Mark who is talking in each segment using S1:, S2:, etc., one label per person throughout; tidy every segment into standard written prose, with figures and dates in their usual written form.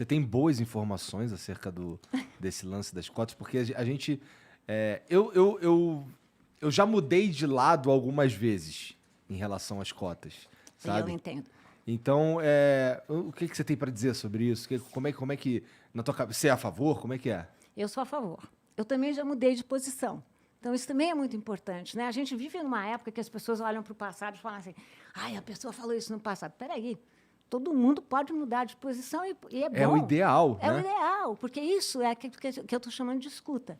S1: Você tem boas informações acerca desse lance das cotas? Porque a gente... eu já mudei de lado algumas vezes em relação às cotas,
S2: Eu
S1: sabe?
S2: entendo.
S1: Então, o que você tem para dizer sobre isso? Como é que na tua cabeça, você é a favor? Como é que é?
S2: Eu sou a favor. Eu também já mudei de posição. Então, isso também é muito importante, né? A gente vive numa época que as pessoas olham para o passado e falam assim, ai, a pessoa falou isso no passado. Espera aí, todo mundo pode mudar de posição e é bom.
S1: É o ideal,
S2: É
S1: né?
S2: o ideal, porque isso é aquilo que eu estou chamando de escuta.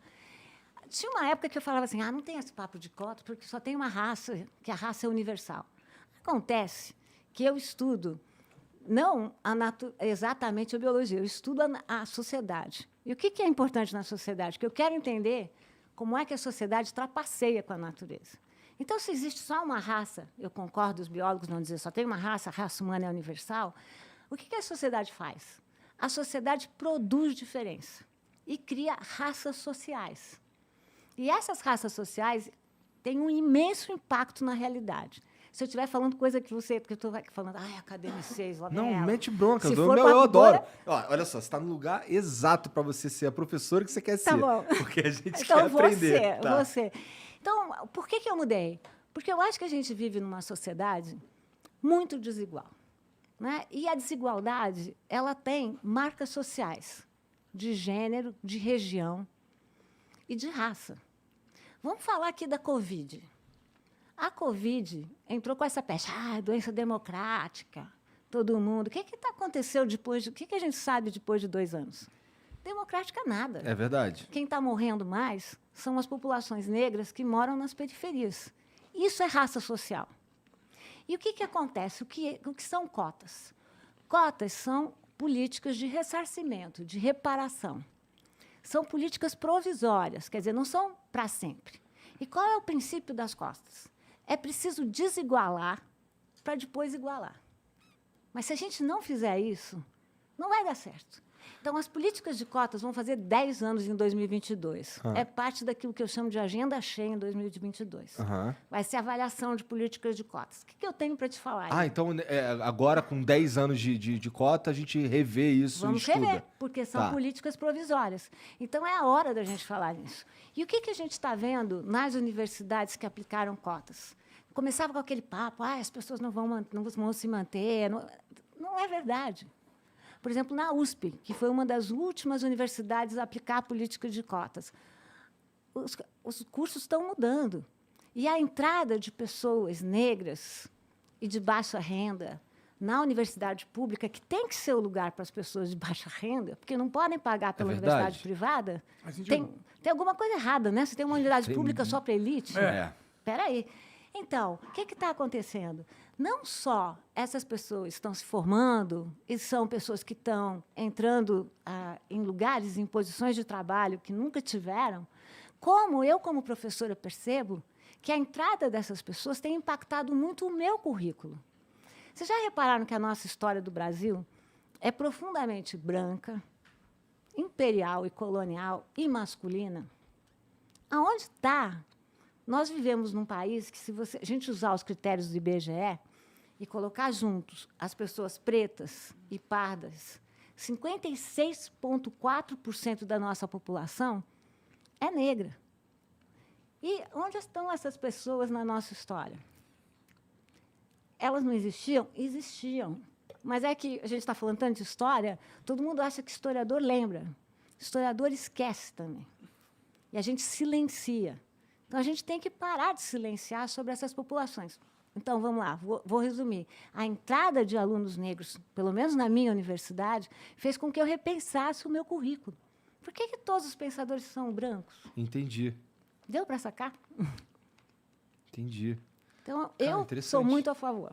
S2: Tinha uma época que eu falava assim, não tem esse papo de cota, porque só tem uma raça, que a raça é universal. Acontece que eu estudo não exatamente a biologia, eu estudo a sociedade. E o que é importante na sociedade? Que eu quero entender como é que a sociedade trapaceia com a natureza. Então, se existe só uma raça, eu concordo, os biólogos não dizem só tem uma raça, a raça humana é universal, o que a sociedade faz? A sociedade produz diferença e cria raças sociais. E essas raças sociais têm um imenso impacto na realidade. Se eu estiver falando coisa que eu estou falando, academicês, lá
S1: Não,
S2: nela.
S1: mete bronca.
S2: Se
S1: Eu
S2: for
S1: adoro. Ó, olha só, você está no lugar exato para você ser a professora que você quer ser.
S2: Tá bom.
S1: Porque a gente
S2: Então,
S1: quer aprender.
S2: você. Então, por que eu mudei? Porque eu acho que a gente vive numa sociedade muito desigual. Né? E a desigualdade, ela tem marcas sociais de gênero, de região e de raça. Vamos falar aqui da Covid. A Covid entrou com essa peste, doença democrática, todo mundo. O que aconteceu depois? O que a gente sabe depois de 2 anos? Democrática nada.
S1: É verdade.
S2: Quem está morrendo mais são as populações negras que moram nas periferias. Isso é raça social. E o que acontece? O que são cotas? Cotas são políticas de ressarcimento, de reparação. São políticas provisórias, quer dizer, não são para sempre. E qual é o princípio das cotas? É preciso desigualar para depois igualar. Mas se a gente não fizer isso, não vai dar certo. Então, as políticas de cotas vão fazer 10 anos em 2022. É parte daquilo que eu chamo de agenda cheia em 2022. Vai ser avaliação de políticas de cotas. O que eu tenho para te falar aí?
S1: Então, agora, com 10 anos de cota, a gente revê isso
S2: Vamos
S1: e estuda.
S2: rever, porque são políticas provisórias. Então, é a hora da gente falar nisso. E o que a gente está vendo nas universidades que aplicaram cotas? Começava com aquele papo, as pessoas não vão se manter. Não é verdade. Por exemplo, na USP, que foi uma das últimas universidades a aplicar a política de cotas, os cursos estão mudando. E a entrada de pessoas negras e de baixa renda na universidade pública, que tem que ser o lugar para as pessoas de baixa renda, porque não podem pagar pela universidade privada, tem alguma coisa errada, né? Se tem uma universidade pública só para elite, espera aí. Então, o que está acontecendo? Não só essas pessoas estão se formando e são pessoas que estão entrando em lugares, em posições de trabalho que nunca tiveram, como eu, como professora, percebo que a entrada dessas pessoas tem impactado muito o meu currículo. Vocês já repararam que a nossa história do Brasil é profundamente branca, imperial e colonial e masculina? Aonde está? Nós vivemos num país que, se a gente usar os critérios do IBGE e colocar juntos as pessoas pretas e pardas, 56,4% da nossa população é negra. E onde estão essas pessoas na nossa história? Elas não existiam? Existiam. Mas é que a gente está falando tanto de história, todo mundo acha que historiador lembra. Historiador esquece também. E a gente silencia. Então, a gente tem que parar de silenciar sobre essas populações. Então, vamos lá, vou resumir. A entrada de alunos negros, pelo menos na minha universidade, fez com que eu repensasse o meu currículo. Por que todos os pensadores são brancos?
S1: Entendi.
S2: Deu para sacar?
S1: Entendi.
S2: Então, eu sou muito a favor.